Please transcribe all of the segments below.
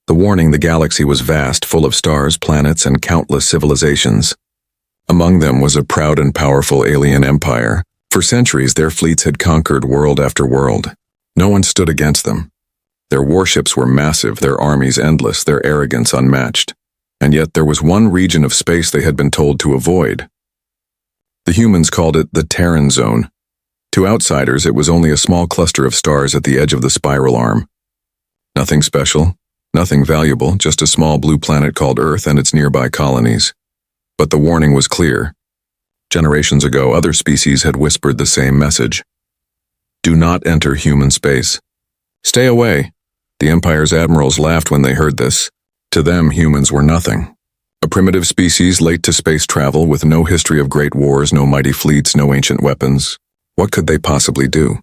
The warning: the galaxy was vast, full of stars, planets, and countless civilizations. Among them was a proud and powerful alien empire. For centuries, their fleets had conquered world after world. No one stood against them. Their warships were massive, their armies endless, their arrogance unmatched. And yet there was one region of space they had been told to avoid. The humans called it the Terran zone. To outsiders, it was only a small cluster of stars at the edge of the spiral arm. Nothing special, nothing valuable, just a small blue planet called Earth and its nearby colonies. But the warning was clear. Generations ago, other species had whispered the same message. Do not enter human space. Stay away. The Empire's admirals laughed when they heard this. To them, humans were nothing. A primitive species late to space travel with no history of great wars, no mighty fleets, no ancient weapons. What could they possibly do?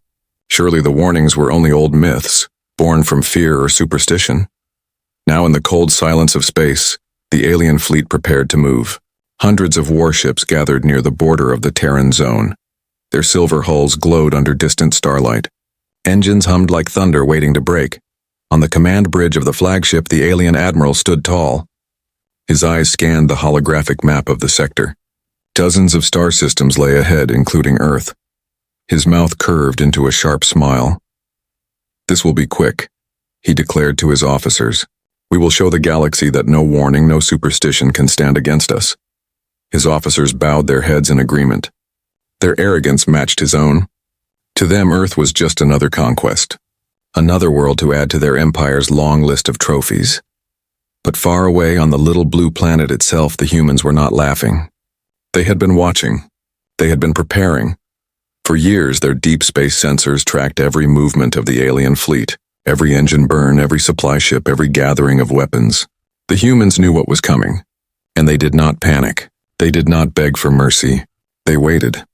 Surely the warnings were only old myths, born from fear or superstition. Now in the cold silence of space, the alien fleet prepared to move. Hundreds of warships gathered near the border of the Terran zone. Their silver hulls glowed under distant starlight. Engines hummed like thunder waiting to break. On the command bridge of the flagship, the alien admiral stood tall. His eyes scanned the holographic map of the sector. Dozens of star systems lay ahead, including Earth. His mouth curved into a sharp smile. This will be quick, he declared to his officers. We will show the galaxy that no warning, no superstition can stand against us. His officers bowed their heads in agreement. Their arrogance matched his own. To them, Earth was just another conquest. Another world to add to their empire's long list of trophies. But far away on the little blue planet itself, the humans were not laughing. They had been watching. They had been preparing. For years, their deep space sensors tracked every movement of the alien fleet. Every engine burn, every supply ship, every gathering of weapons. The humans knew what was coming, and they did not panic. They did not beg for mercy. They waited.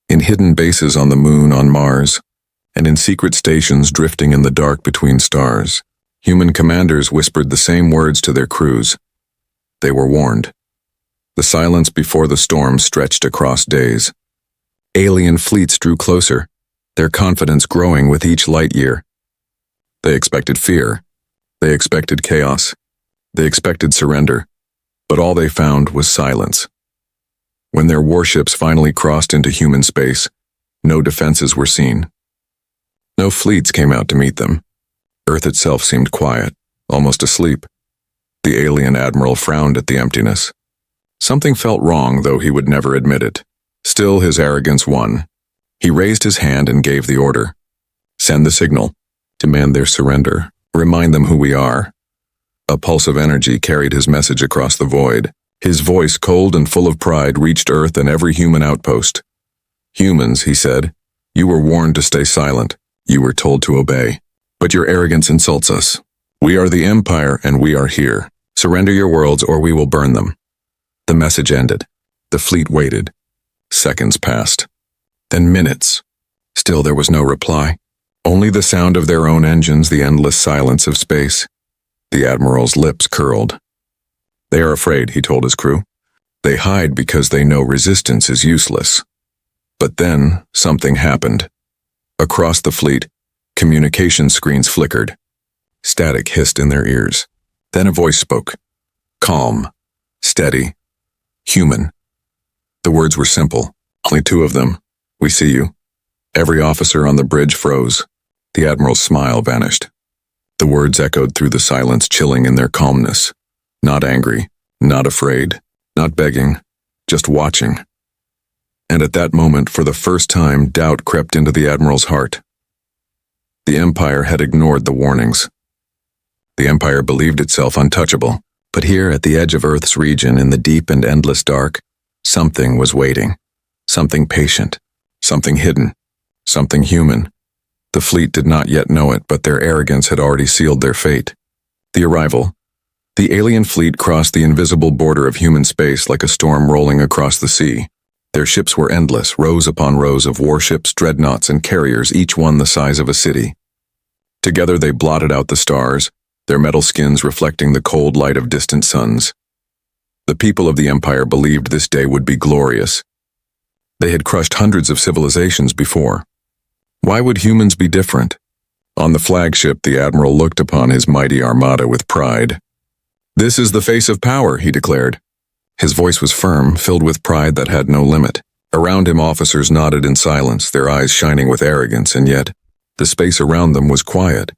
In hidden bases on the moon, on Mars, and in secret stations drifting in the dark between stars, human commanders whispered the same words to their crews. They were warned. The silence before the storm stretched across days. Alien fleets drew closer, their confidence growing with each light year. They expected fear. They expected chaos. They expected surrender. But all they found was silence. When their warships finally crossed into human space, no defenses were seen. No fleets came out to meet them. Earth itself seemed quiet, almost asleep. The alien admiral frowned at the emptiness. Something felt wrong, though he would never admit it. Still, his arrogance won. He raised his hand and gave the order. Send the signal. Demand their surrender. Remind them who we are. A pulse of energy carried his message across the void. His voice, cold and full of pride, reached Earth and every human outpost. Humans, he said, you were warned to stay silent. You were told to obey. But your arrogance insults us. We are the Empire, and we are here. Surrender your worlds, or we will burn them. The message ended. The fleet waited. Seconds passed. Then minutes. Still there was no reply. Only the sound of their own engines, the endless silence of space. The admiral's lips curled. They are afraid, he told his crew. They hide because they know resistance is useless. But then something happened. Across the fleet, communication screens flickered. Static hissed in their ears. Then a voice spoke. Calm, steady, human. The words were simple. Only two of them. We see you. Every officer on the bridge froze. The admiral's smile vanished. The words echoed through the silence, chilling in their calmness. Not angry, not afraid, not begging, just watching. And at that moment, for the first time, doubt crept into the admiral's heart. The Empire had ignored the warnings. The Empire believed itself untouchable, but here at the edge of Earth's region, in the deep and endless dark, something was waiting. Something patient, something hidden, something human. The fleet did not yet know it, but their arrogance had already sealed their fate. The arrival. The alien fleet crossed the invisible border of human space like a storm rolling across the sea. Their ships were endless, rows upon rows of warships, dreadnoughts, and carriers, each one the size of a city. Together they blotted out the stars, their metal skins reflecting the cold light of distant suns. The people of the Empire believed this day would be glorious. They had crushed hundreds of civilizations before. Why would humans be different? On the flagship, the admiral looked upon his mighty armada with pride. "This is the face of power," he declared. His voice was firm, filled with pride that had no limit. Around him, officers nodded in silence, their eyes shining with arrogance, and yet, the space around them was quiet.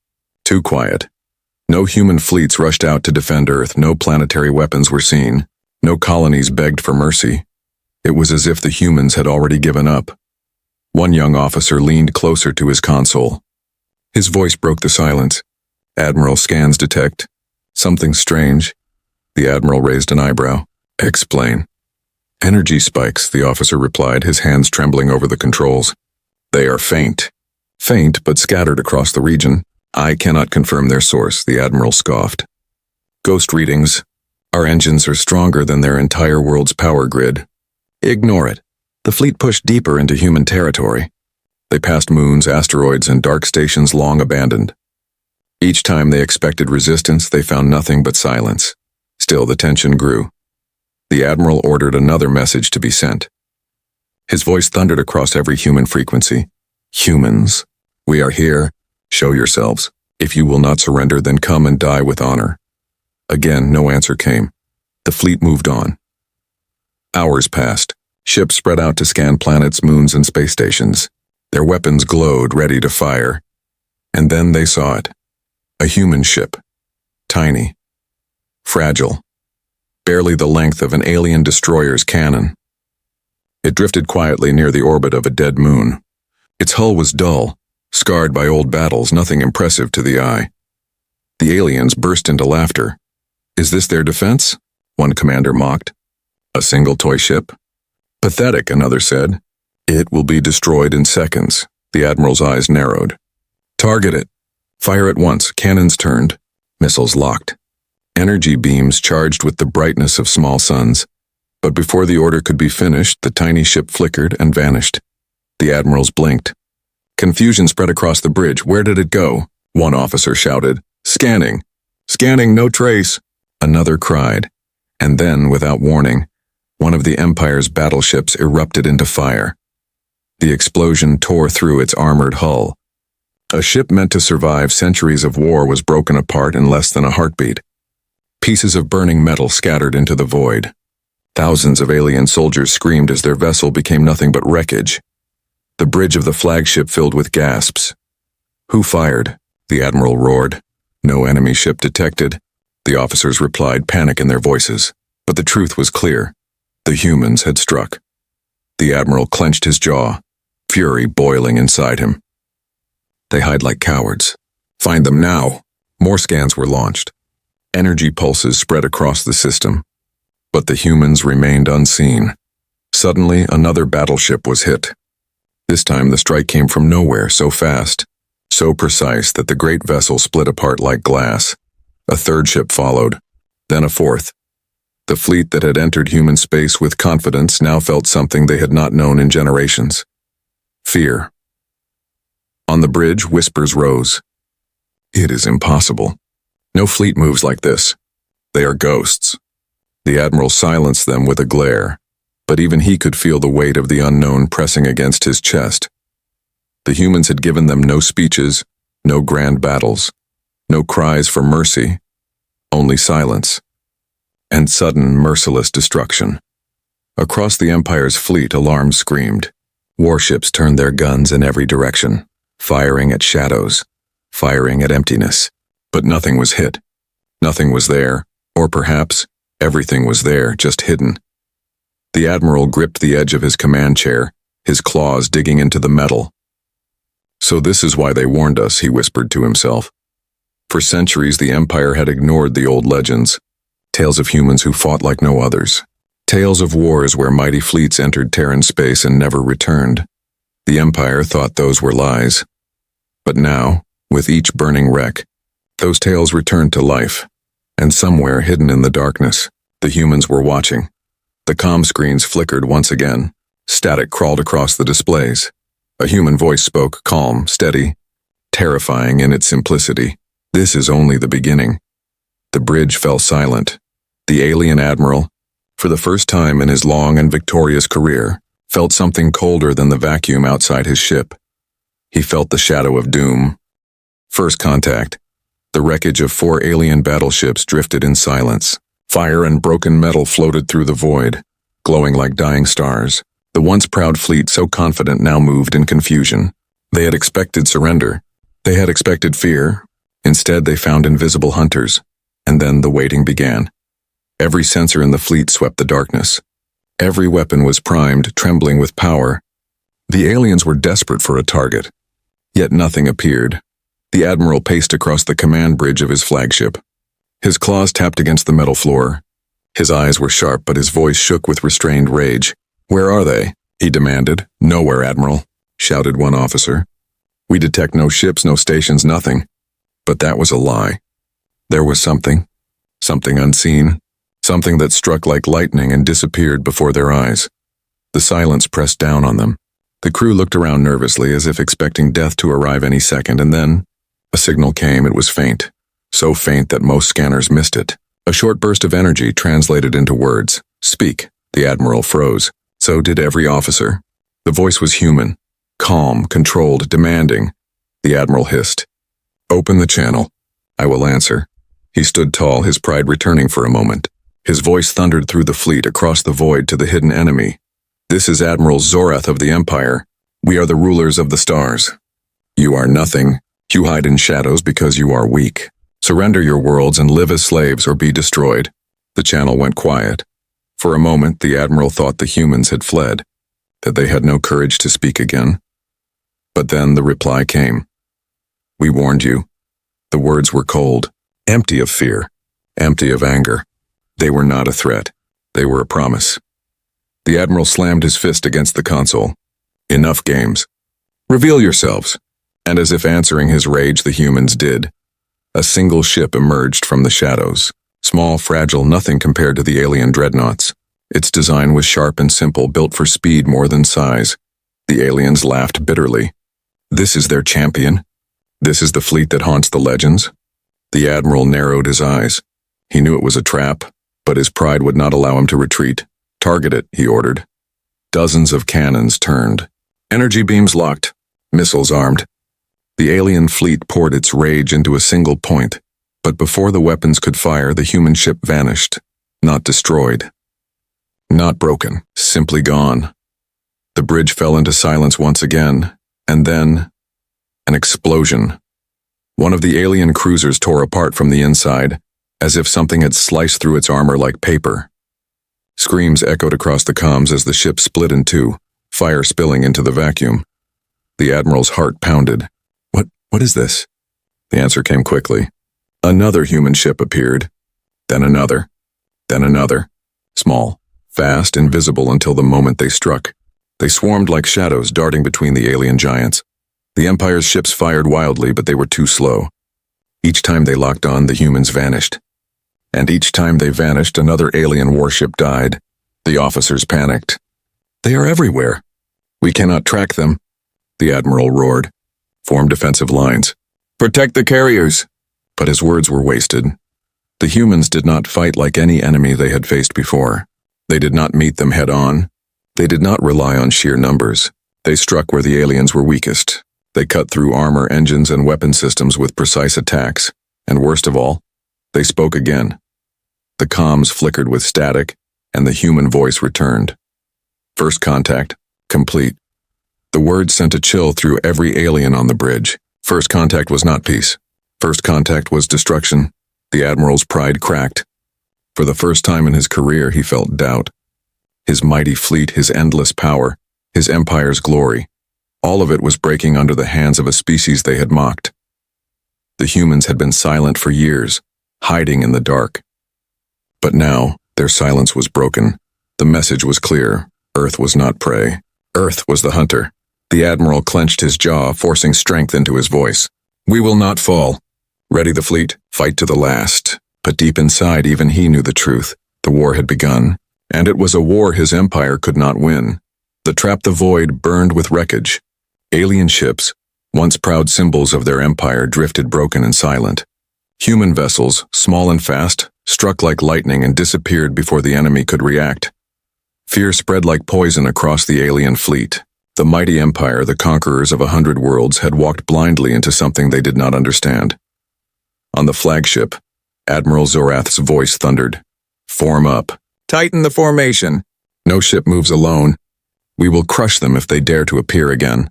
Too quiet. No human fleets rushed out to defend Earth, no planetary weapons were seen, no colonies begged for mercy. It was as if the humans had already given up. One young officer leaned closer to his console. His voice broke the silence. "Admiral, scans detect something strange." The admiral raised an eyebrow. "Explain." "Energy spikes," the officer replied, his hands trembling over the controls. "They are faint." "Faint, but scattered across the region. I cannot confirm their source," the admiral scoffed. "Ghost readings. Our engines are stronger than their entire world's power grid." "Ignore it." The fleet pushed deeper into human territory. They passed moons, asteroids, and dark stations long abandoned. Each time they expected resistance, they found nothing but silence. Still, the tension grew. The admiral ordered another message to be sent. His voice thundered across every human frequency. "Humans, we are here. Show yourselves. If you will not surrender, then come and die with honor." Again, no answer came. The fleet moved on. Hours passed. Ships spread out to scan planets, moons, and space stations. Their weapons glowed, ready to fire. And then they saw it. A human ship. Tiny. Fragile. Barely the length of an alien destroyer's cannon. It drifted quietly near the orbit of a dead moon. Its hull was dull, scarred by old battles, nothing impressive to the eye. The aliens burst into laughter. "Is this their defense?" one commander mocked. "A single toy ship?" "Pathetic," another said. "It will be destroyed in seconds." The admiral's eyes narrowed. "Target it. Fire at once." Cannons turned. Missiles locked. Energy beams charged with the brightness of small suns. But before the order could be finished, the tiny ship flickered and vanished. The admirals blinked. Confusion spread across the bridge. "Where did it go?" one officer shouted. "Scanning. Scanning, no trace." Another cried. And then, without warning, one of the Empire's battleships erupted into fire. The explosion tore through its armored hull. A ship meant to survive centuries of war was broken apart in less than a heartbeat. Pieces of burning metal scattered into the void. Thousands of alien soldiers screamed as their vessel became nothing but wreckage. The bridge of the flagship filled with gasps. "Who fired?" the admiral roared. "No enemy ship detected," the officers replied, panic in their voices. But the truth was clear. The humans had struck. The admiral clenched his jaw, fury boiling inside him. "They hide like cowards. Find them now." More scans were launched. Energy pulses spread across the system. But the humans remained unseen. Suddenly, another battleship was hit. This time the strike came from nowhere, so fast, so precise that the great vessel split apart like glass. A third ship followed, then a fourth. The fleet that had entered human space with confidence now felt something they had not known in generations. Fear. On the bridge, whispers rose. "It is impossible. No fleet moves like this. They are ghosts." The admiral silenced them with a glare, but even he could feel the weight of the unknown pressing against his chest. The humans had given them no speeches, no grand battles, no cries for mercy, only silence. And sudden, merciless destruction. Across the Empire's fleet, alarms screamed. Warships turned their guns in every direction, firing at shadows, firing at emptiness. But nothing was hit. Nothing was there, or perhaps everything was there, just hidden. The admiral gripped the edge of his command chair, his claws digging into the metal. "So this is why they warned us," he whispered to himself. For centuries, the Empire had ignored the old legends, tales of humans who fought like no others, tales of wars where mighty fleets entered Terran space and never returned. The Empire thought those were lies. But now, with each burning wreck, those tales returned to life, and somewhere hidden in the darkness, the humans were watching. The comm screens flickered once again. Static crawled across the displays. A human voice spoke, calm, steady, terrifying in its simplicity. "This is only the beginning." The bridge fell silent. The alien admiral, for the first time in his long and victorious career, felt something colder than the vacuum outside his ship. He felt the shadow of doom. First contact. The wreckage of 4 alien battleships drifted in silence. Fire and broken metal floated through the void, glowing like dying stars. The once proud fleet, so confident, now moved in confusion. They had expected surrender. They had expected fear. Instead, they found invisible hunters. And then the waiting began. Every sensor in the fleet swept the darkness. Every weapon was primed, trembling with power. The aliens were desperate for a target. Yet nothing appeared. The admiral paced across the command bridge of his flagship. His claws tapped against the metal floor. His eyes were sharp, but his voice shook with restrained rage. "Where are they?" he demanded. "Nowhere, Admiral," shouted one officer. "We detect no ships, no stations, nothing." But that was a lie. There was something unseen, something that struck like lightning and disappeared before their eyes. The silence pressed down on them. The crew looked around nervously, as if expecting death to arrive any second, and then a signal came. It was faint, so faint that most scanners missed it. A short burst of energy translated into words. "Speak." The admiral froze. So did every officer. The voice was human, calm, controlled, demanding. The admiral hissed. "Open the channel. I will answer." He stood tall, his pride returning for a moment. His voice thundered through the fleet, across the void to the hidden enemy. "This is Admiral Zorath of the Empire. We are the rulers of the stars. You are nothing. You hide in shadows because you are weak. Surrender your worlds and live as slaves or be destroyed." The channel went quiet. For a moment, the admiral thought the humans had fled, that they had no courage to speak again. But then the reply came. "We warned you." The words were cold, empty of fear, empty of anger. They were not a threat. They were a promise. The admiral slammed his fist against the console. "Enough games. Reveal yourselves." And as if answering his rage, the humans did. A single ship emerged from the shadows. Small, fragile, nothing compared to the alien dreadnoughts. Its design was sharp and simple, built for speed more than size. The aliens laughed bitterly. "This is their champion? This is the fleet that haunts the legends?" The admiral narrowed his eyes. He knew it was a trap, but his pride would not allow him to retreat. "Target it," he ordered. Dozens of cannons turned. Energy beams locked. Missiles armed. The alien fleet poured its rage into a single point. But before the weapons could fire, the human ship vanished. Not destroyed. Not broken. Simply gone. The bridge fell into silence once again, and then an explosion. One of the alien cruisers tore apart from the inside, as if something had sliced through its armor like paper. Screams echoed across the comms as the ship split in two, fire spilling into the vacuum. The admiral's heart pounded. What is this?" The answer came quickly. Another human ship appeared. Then another. Then another. Small, fast, invisible until the moment they struck. They swarmed like shadows, darting between the alien giants. The Empire's ships fired wildly, but they were too slow. Each time they locked on, the humans vanished. And each time they vanished, another alien warship died. The officers panicked. "They are everywhere. We cannot track them." The admiral roared. "Form defensive lines. Protect the carriers." But his words were wasted. The humans did not fight like any enemy they had faced before. They did not meet them head-on. They did not rely on sheer numbers. They struck where the aliens were weakest. They cut through armor, engines, and weapon systems with precise attacks. And worst of all, they spoke again. The comms flickered with static, and the human voice returned. "First contact, complete." The words sent a chill through every alien on the bridge. First contact was not peace. First contact was destruction. The admiral's pride cracked. For the first time in his career, he felt doubt. His mighty fleet, his endless power, his empire's glory, all of it was breaking under the hands of a species they had mocked. The humans had been silent for years, hiding in the dark. But now, their silence was broken. The message was clear. Earth was not prey. Earth was the hunter. The admiral clenched his jaw, forcing strength into his voice. "We will not fall. Ready the fleet, fight to the last." But deep inside, even he knew the truth. The war had begun, and it was a war his empire could not win. The trap, the void, burned with wreckage. Alien ships, once proud symbols of their empire, drifted broken and silent. Human vessels, small and fast, struck like lightning and disappeared before the enemy could react. Fear spread like poison across the alien fleet. The mighty empire, the conquerors of 100 worlds, had walked blindly into something they did not understand. On the flagship, Admiral Zorath's voice thundered, "Form up. Tighten the formation. No ship moves alone. We will crush them if they dare to appear again."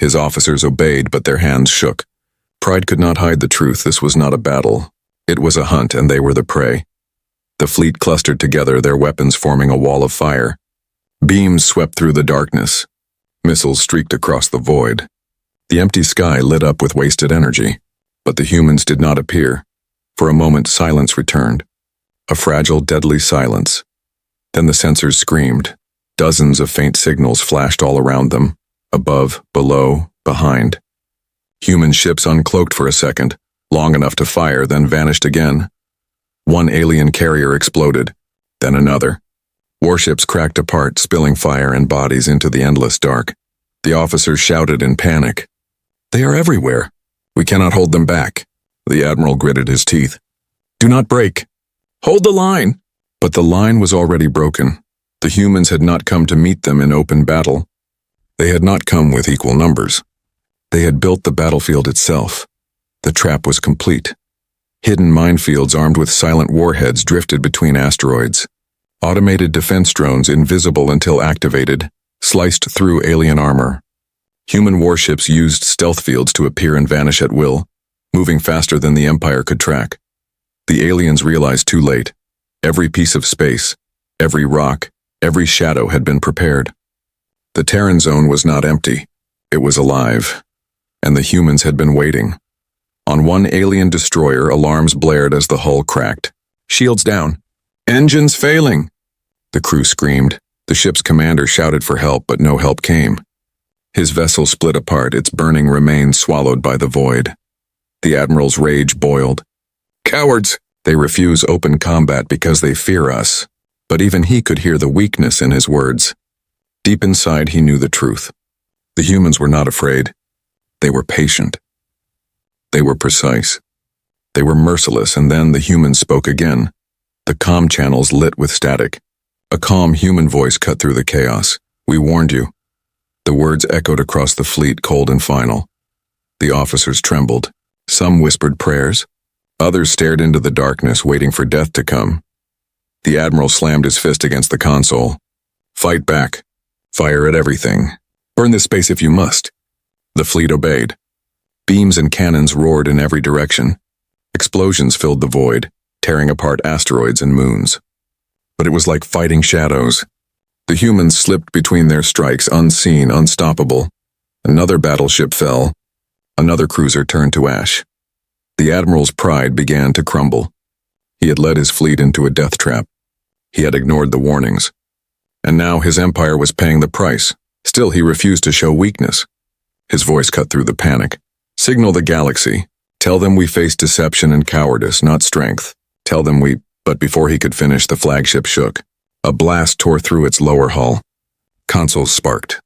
His officers obeyed, but their hands shook. Pride could not hide the truth. This was not a battle. It was a hunt, and they were the prey. The fleet clustered together, their weapons forming a wall of fire. Beams swept through the darkness. Missiles streaked across the void. The empty sky lit up with wasted energy, but the humans did not appear. For a moment, silence returned. A fragile, deadly silence. Then the sensors screamed. Dozens of faint signals flashed all around them, above, below, behind. Human ships uncloaked for a second, long enough to fire, then vanished again. One alien carrier exploded, then another. Warships cracked apart, spilling fire and bodies into the endless dark. The officers shouted in panic. "They are everywhere. We cannot hold them back." The admiral gritted his teeth. "Do not break. Hold the line." But the line was already broken. The humans had not come to meet them in open battle. They had not come with equal numbers. They had built the battlefield itself. The trap was complete. Hidden minefields armed with silent warheads drifted between asteroids. Automated defense drones, invisible until activated, sliced through alien armor. Human warships used stealth fields to appear and vanish at will, moving faster than the Empire could track. The aliens realized too late. Every piece of space, every rock, every shadow had been prepared. The Terran zone was not empty. It was alive. And the humans had been waiting. On one alien destroyer, alarms blared as the hull cracked. "Shields down. Engines failing!" The crew screamed. The ship's commander shouted for help, but no help came. His vessel split apart, its burning remains swallowed by the void. The admiral's rage boiled. "Cowards! They refuse open combat because they fear us." But even he could hear the weakness in his words. Deep inside, he knew the truth. The humans were not afraid. They were patient. They were precise. They were merciless, and then the humans spoke again. The comm channels lit with static. A calm human voice cut through the chaos. "We warned you." The words echoed across the fleet, cold and final. The officers trembled. Some whispered prayers. Others stared into the darkness, waiting for death to come. The admiral slammed his fist against the console. "Fight back. Fire at everything. Burn this space if you must." The fleet obeyed. Beams and cannons roared in every direction. Explosions filled the void, tearing apart asteroids and moons. But it was like fighting shadows. The humans slipped between their strikes, unseen, unstoppable. Another battleship fell. Another cruiser turned to ash. The admiral's pride began to crumble. He had led his fleet into a death trap. He had ignored the warnings. And now his empire was paying the price. Still, he refused to show weakness. His voice cut through the panic. "Signal the galaxy. Tell them we face deception and cowardice, not strength. Tell them we—" But before he could finish, the flagship shook. A blast tore through its lower hull. Consoles sparked.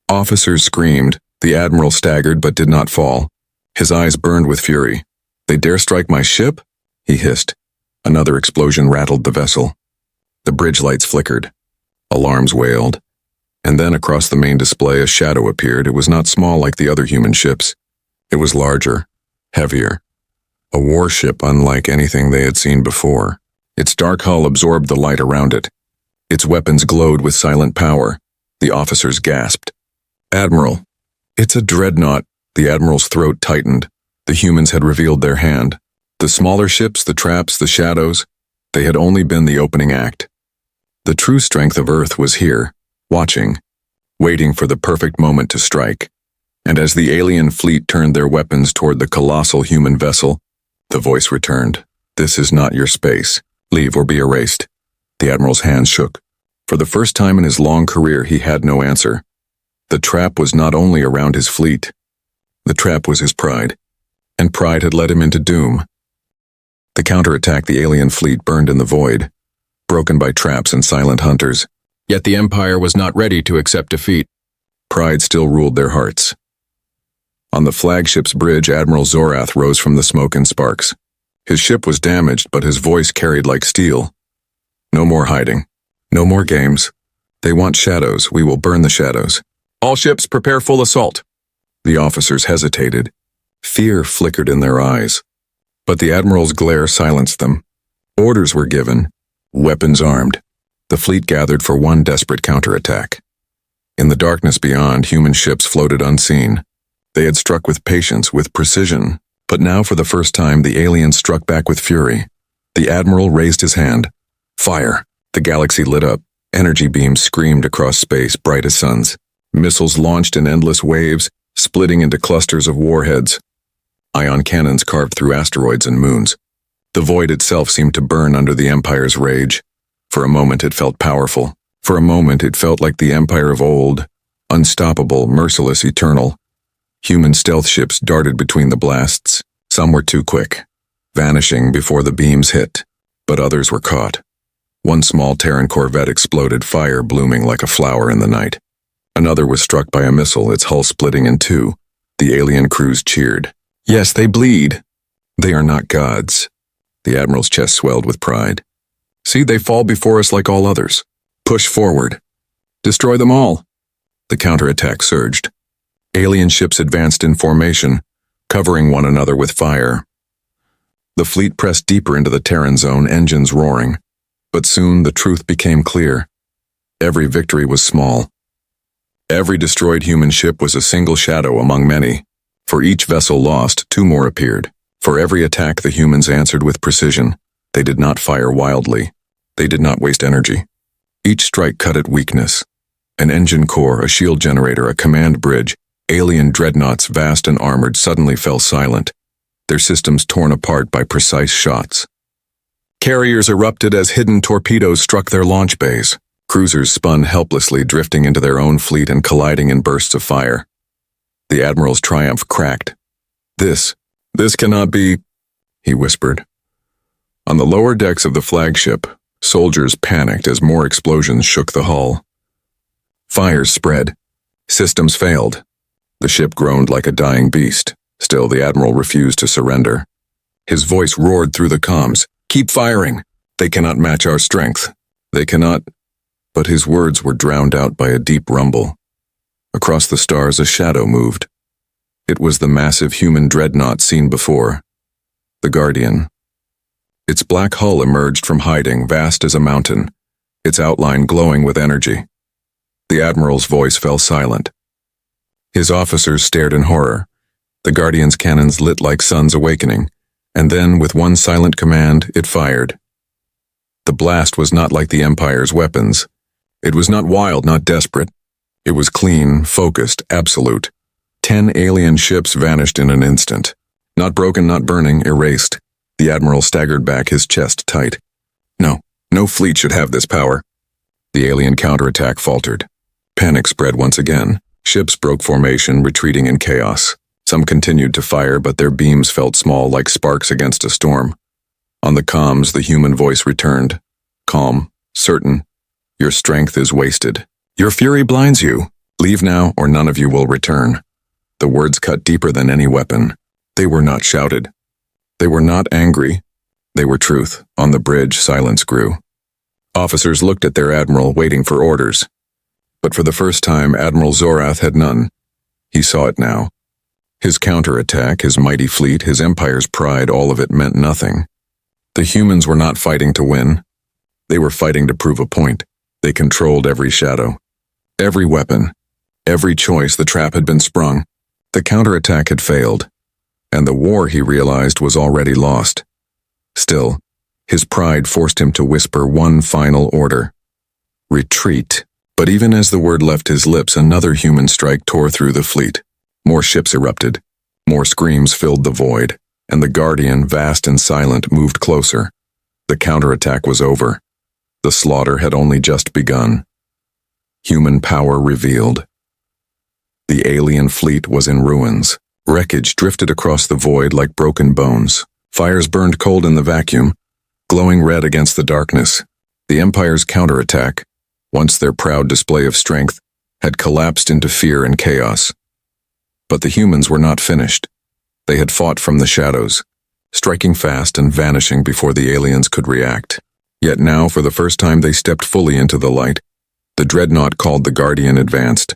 Officers screamed. The admiral staggered but did not fall. His eyes burned with fury. "They dare strike my ship?" he hissed. Another explosion rattled the vessel. The bridge lights flickered. Alarms wailed. And then across the main display, a shadow appeared. It was not small like the other human ships. It was larger, heavier. A warship unlike anything they had seen before. Its dark hull absorbed the light around it. Its weapons glowed with silent power. The officers gasped. "Admiral." "It's a dreadnought." The admiral's throat tightened. The humans had revealed their hand. The smaller ships, the traps, the shadows, they had only been the opening act. The true strength of Earth was here, watching, waiting for the perfect moment to strike. And as the alien fleet turned their weapons toward the colossal human vessel, the voice returned. "This is not your space. Leave or be erased." The admiral's hands shook. For the first time in his long career, he had no answer. The trap was not only around his fleet. The trap was his pride. And pride had led him into doom. The counterattack, the alien fleet burned in the void, broken by traps and silent hunters. Yet the Empire was not ready to accept defeat. Pride still ruled their hearts. On the flagship's bridge, Admiral Zorath rose from the smoke and sparks. His ship was damaged, but his voice carried like steel. "No more hiding. No more games. They want shadows. We will burn the shadows. All ships prepare full assault. The officers hesitated. Fear flickered in their eyes. But the admiral's glare silenced them. Orders were given, weapons armed. The fleet gathered for one desperate counterattack. In the darkness beyond, human ships floated unseen. They had struck with patience, with precision, but now for the first time the aliens struck back with fury. The admiral raised his hand. Fire! The galaxy lit up. Energy beams screamed across space, bright as suns. Missiles launched in endless waves, splitting into clusters of warheads. Ion cannons carved through asteroids and moons. The void itself seemed to burn under the Empire's rage. For a moment it felt powerful. For a moment it felt like the Empire of old, unstoppable, merciless, eternal. Human stealth ships darted between the blasts. Some were too quick, vanishing before the beams hit, but others were caught. One small Terran corvette exploded, fire blooming like a flower in the night. Another was struck by a missile, its hull splitting in two. The alien crews cheered. Yes, they bleed. They are not gods. The admiral's chest swelled with pride. See, they fall before us like all others. Push forward. Destroy them all. The counterattack surged. Alien ships advanced in formation, covering one another with fire. The fleet pressed deeper into the Terran zone, engines roaring. But soon the truth became clear. Every victory was small. Every destroyed human ship was a single shadow among many. For each vessel lost, two more appeared. For every attack the humans answered with precision. They did not fire wildly. They did not waste energy. Each strike cut at weakness. An engine core, a shield generator, a command bridge, alien dreadnoughts, vast and armored, suddenly fell silent, their systems torn apart by precise shots. Carriers erupted as hidden torpedoes struck their launch bays. Cruisers spun helplessly, drifting into their own fleet and colliding in bursts of fire. The admiral's triumph cracked. This cannot be, he whispered. On the lower decks of the flagship, soldiers panicked as more explosions shook the hull. Fires spread. Systems failed. The ship groaned like a dying beast. Still, the admiral refused to surrender. His voice roared through the comms. Keep firing. They cannot match our strength. They cannot... But his words were drowned out by a deep rumble. Across the stars, a shadow moved. It was the massive human dreadnought seen before. The Guardian. Its black hull emerged from hiding, vast as a mountain, its outline glowing with energy. The admiral's voice fell silent. His officers stared in horror. The Guardian's cannons lit like suns awakening, and then, with one silent command, it fired. The blast was not like the Empire's weapons. It was not wild, not desperate. It was clean, focused, absolute. 10 alien ships vanished in an instant. Not broken, not burning, erased. The admiral staggered back, his chest tight. No fleet should have this power. The alien counterattack faltered. Panic spread once again. Ships broke formation, retreating in chaos. Some continued to fire, but their beams felt small, like sparks against a storm. On the comms, the human voice returned. Calm, certain. Your strength is wasted. Your fury blinds you. Leave now, or none of you will return. The words cut deeper than any weapon. They were not shouted. They were not angry. They were truth. On the bridge, silence grew. Officers looked at their admiral, waiting for orders. But for the first time, Admiral Zorath had none. He saw it now. His counterattack, his mighty fleet, his empire's pride, all of it meant nothing. The humans were not fighting to win. They were fighting to prove a point. They controlled every shadow. Every weapon. Every choice. The trap had been sprung. The counterattack had failed. And the war, he realized, was already lost. Still, his pride forced him to whisper one final order. Retreat. But even as the word left his lips, another human strike tore through the fleet. More ships erupted. More screams filled the void, and the Guardian, vast and silent, moved closer. The counterattack was over. The slaughter had only just begun. Human power revealed. The alien fleet was in ruins. Wreckage drifted across the void like broken bones. Fires burned cold in the vacuum, glowing red against the darkness. The Empire's counterattack, once their proud display of strength, had collapsed into fear and chaos. But the humans were not finished. They had fought from the shadows, striking fast and vanishing before the aliens could react. Yet now, for the first time, they stepped fully into the light. The dreadnought called the Guardian advanced.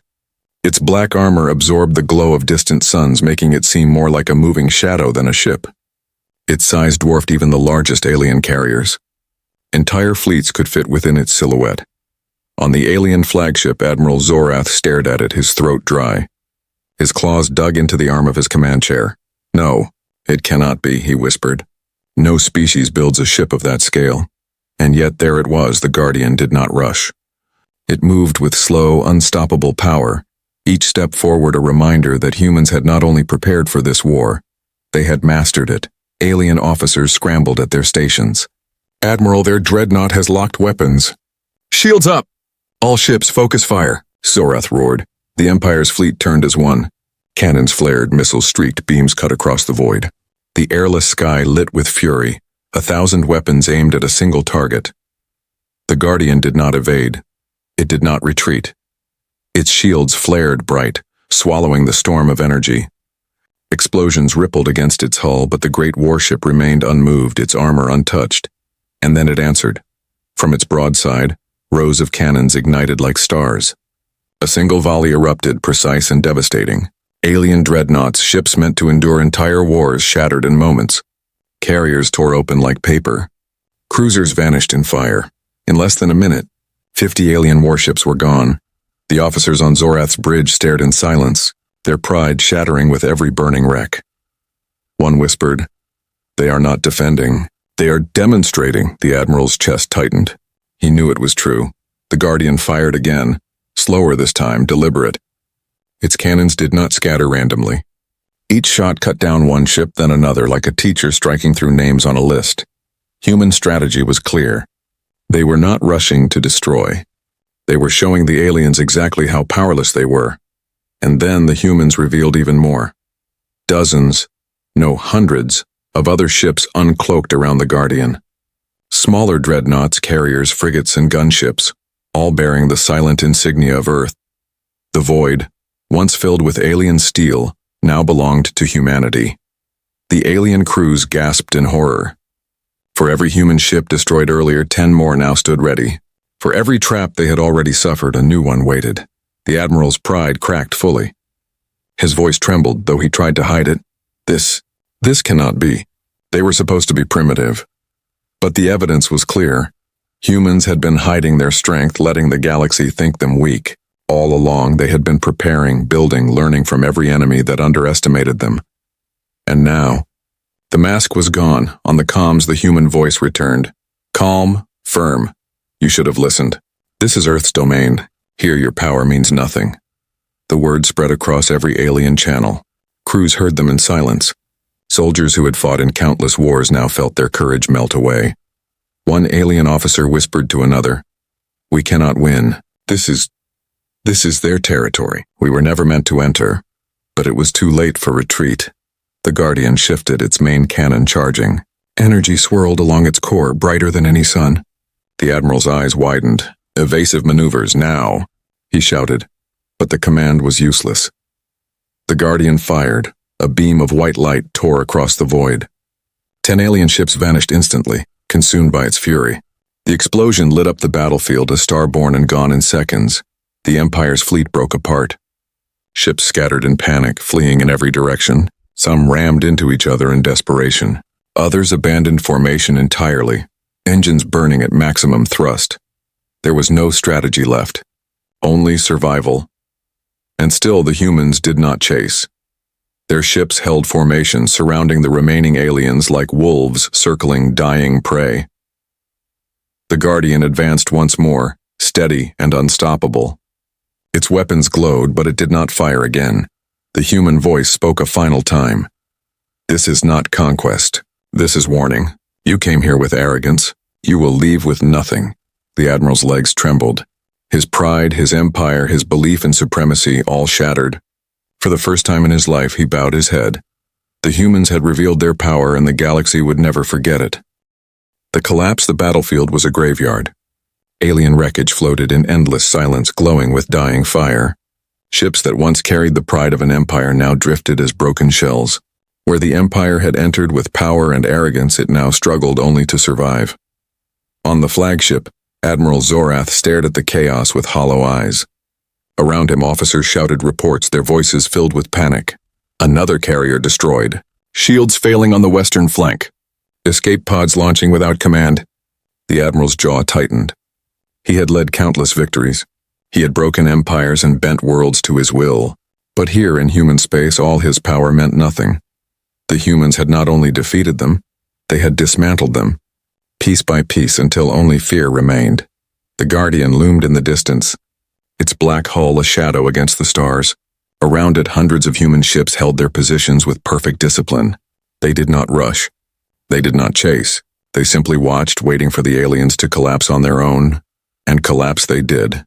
Its black armor absorbed the glow of distant suns, making it seem more like a moving shadow than a ship. Its size dwarfed even the largest alien carriers. Entire fleets could fit within its silhouette. On the alien flagship, Admiral Zorath stared at it, his throat dry. His claws dug into the arm of his command chair. "No, it cannot be," he whispered. "No species builds a ship of that scale." And yet there it was. The Guardian did not rush. It moved with slow, unstoppable power, each step forward a reminder that humans had not only prepared for this war, they had mastered it. Alien officers scrambled at their stations. "Admiral, their dreadnought has locked weapons." "Shields up! All ships, focus fire!" Zorath roared. The Empire's fleet turned as one. Cannons flared, missiles streaked, beams cut across the void. The airless sky lit with fury, 1,000 weapons aimed at a single target. The Guardian did not evade. It did not retreat. Its shields flared bright, swallowing the storm of energy. Explosions rippled against its hull, but the great warship remained unmoved, its armor untouched. And then it answered. From its broadside, rows of cannons ignited like stars. A single volley erupted, precise and devastating. Alien dreadnoughts, ships meant to endure entire wars, shattered in moments. Carriers tore open like paper. Cruisers vanished in fire. In less than a minute, 50 alien warships were gone. The officers on Zorath's bridge stared in silence, their pride shattering with every burning wreck. One whispered, "They are not defending. They are demonstrating." The Admiral's chest tightened. He knew it was true. The Guardian fired again, slower this time, deliberate. Its cannons did not scatter randomly. Each shot cut down one ship, then another, like a teacher striking through names on a list. Human strategy was clear. They were not rushing to destroy. They were showing the aliens exactly how powerless they were. And then the humans revealed even more. Dozens, no hundreds, of other ships uncloaked around the Guardian. Smaller dreadnoughts, carriers, frigates, and gunships, all bearing the silent insignia of Earth. The void, once filled with alien steel, now belonged to humanity. The alien crews gasped in horror. For every human ship destroyed earlier, 10 more now stood ready. For every trap they had already suffered, a new one waited. The Admiral's pride cracked fully. His voice trembled, though he tried to hide it. This cannot be. They were supposed to be primitive. But the evidence was clear. Humans had been hiding their strength, letting the galaxy think them weak. All along, they had been preparing, building, learning from every enemy that underestimated them. And now, the mask was gone. On the comms, the human voice returned. Calm, firm. You should have listened. This is Earth's domain. Here your power means nothing. The word spread across every alien channel. Crews heard them in silence. Soldiers who had fought in countless wars now felt their courage melt away. One alien officer whispered to another, "We cannot win. This is their territory. We were never meant to enter." But it was too late for retreat. The Guardian shifted, its main cannon charging. Energy swirled along its core, brighter than any sun. The Admiral's eyes widened. "Evasive maneuvers, now," he shouted. But the command was useless. The Guardian fired. A beam of white light tore across the void. 10 alien ships vanished instantly, consumed by its fury. The explosion lit up the battlefield, a star born and gone in seconds. The Empire's fleet broke apart. Ships scattered in panic, fleeing in every direction. Some rammed into each other in desperation. Others abandoned formation entirely, engines burning at maximum thrust. There was no strategy left, only survival. And still the humans did not chase. Their ships held formation, surrounding the remaining aliens like wolves circling dying prey. The Guardian advanced once more, steady and unstoppable. Its weapons glowed, but it did not fire again. The human voice spoke a final time. "This is not conquest. This is warning. You came here with arrogance. You will leave with nothing." The Admiral's legs trembled. His pride, his empire, his belief in supremacy all shattered. For the first time in his life, he bowed his head. The humans had revealed their power, and the galaxy would never forget it. The collapse of the battlefield was a graveyard. Alien wreckage floated in endless silence, glowing with dying fire. Ships that once carried the pride of an empire now drifted as broken shells. Where the empire had entered with power and arrogance, it now struggled only to survive. On the flagship, Admiral Zorath stared at the chaos with hollow eyes. Around him, officers shouted reports, their voices filled with panic. Another carrier destroyed. Shields failing on the western flank. Escape pods launching without command. The admiral's jaw tightened. He had led countless victories. He had broken empires and bent worlds to his will. But here in human space, all his power meant nothing. The humans had not only defeated them, they had dismantled them, piece by piece, until only fear remained. The Guardian loomed in the distance, its black hull a shadow against the stars. Around it, hundreds of human ships held their positions with perfect discipline. They did not rush. They did not chase. They simply watched, waiting for the aliens to collapse on their own, and collapse they did.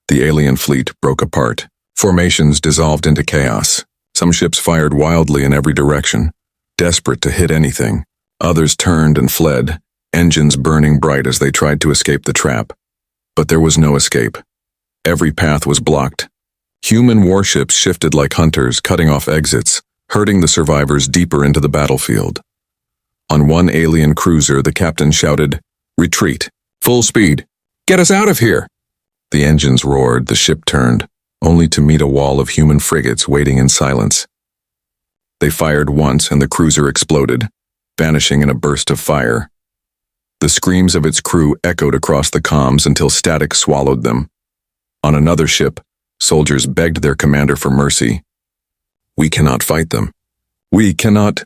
The alien fleet broke apart. Formations dissolved into chaos. Some ships fired wildly in every direction, desperate to hit anything. Others turned and fled, engines burning bright as they tried to escape the trap. But there was no escape. Every path was blocked. Human warships shifted like hunters, cutting off exits, herding the survivors deeper into the battlefield. On one alien cruiser, the captain shouted, "Retreat! Full speed! Get us out of here!" The engines roared, the ship turned, only to meet a wall of human frigates waiting in silence. They fired once and the cruiser exploded, vanishing in a burst of fire. The screams of its crew echoed across the comms until static swallowed them. On another ship, soldiers begged their commander for mercy. "We cannot fight them. We cannot..."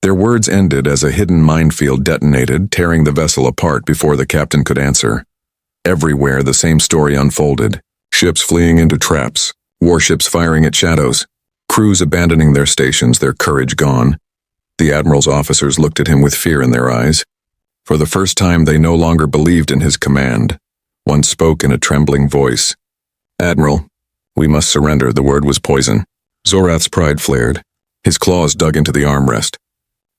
Their words ended as a hidden minefield detonated, tearing the vessel apart before the captain could answer. Everywhere the same story unfolded. Ships fleeing into traps, warships firing at shadows, crews abandoning their stations, their courage gone. The admiral's officers looked at him with fear in their eyes. For the first time, they no longer believed in his command. One spoke in a trembling voice. "Admiral, we must surrender." The word was poison. Zorath's pride flared. His claws dug into the armrest.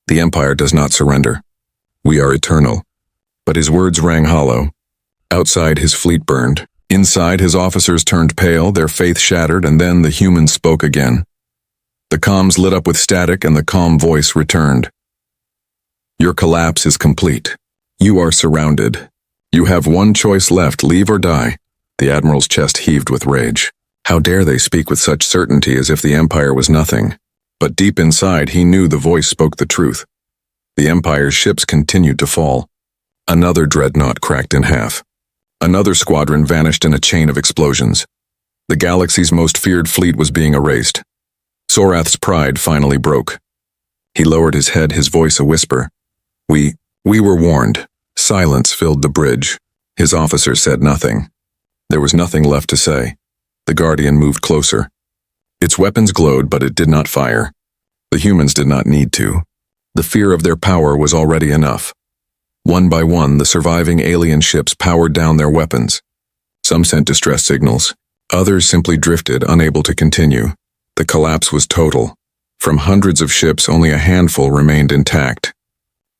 "The Empire does not surrender. We are eternal." But his words rang hollow. Outside, his fleet burned. Inside, his officers turned pale, their faith shattered, and then the humans spoke again. The comms lit up with static, and the calm voice returned. "Your collapse is complete. You are surrounded. You have one choice left, leave or die." The admiral's chest heaved with rage. How dare they speak with such certainty, as if the Empire was nothing? But deep inside, he knew the voice spoke the truth. The Empire's ships continued to fall. Another dreadnought cracked in half. Another squadron vanished in a chain of explosions. The galaxy's most feared fleet was being erased. Zorath's pride finally broke. He lowered his head, his voice a whisper. We were warned." Silence filled the bridge. His officers said nothing. There was nothing left to say. The Guardian moved closer. Its weapons glowed, but it did not fire. The humans did not need to. The fear of their power was already enough. One by one, the surviving alien ships powered down their weapons. Some sent distress signals. Others simply drifted, unable to continue. The collapse was total. From hundreds of ships, only a handful remained intact.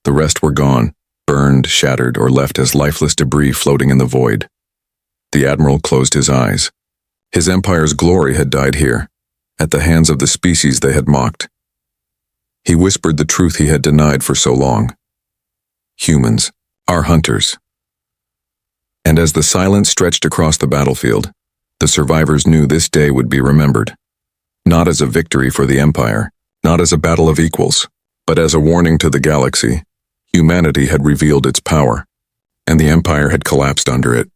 The rest were gone, burned, shattered, or left as lifeless debris floating in the void. The admiral closed his eyes. His empire's glory had died here, at the hands of the species they had mocked. He whispered the truth he had denied for so long. Humans are hunters. And as the silence stretched across the battlefield, the survivors knew this day would be remembered. Not as a victory for the Empire, not as a battle of equals, but as a warning to the galaxy. Humanity had revealed its power, and the Empire had collapsed under it.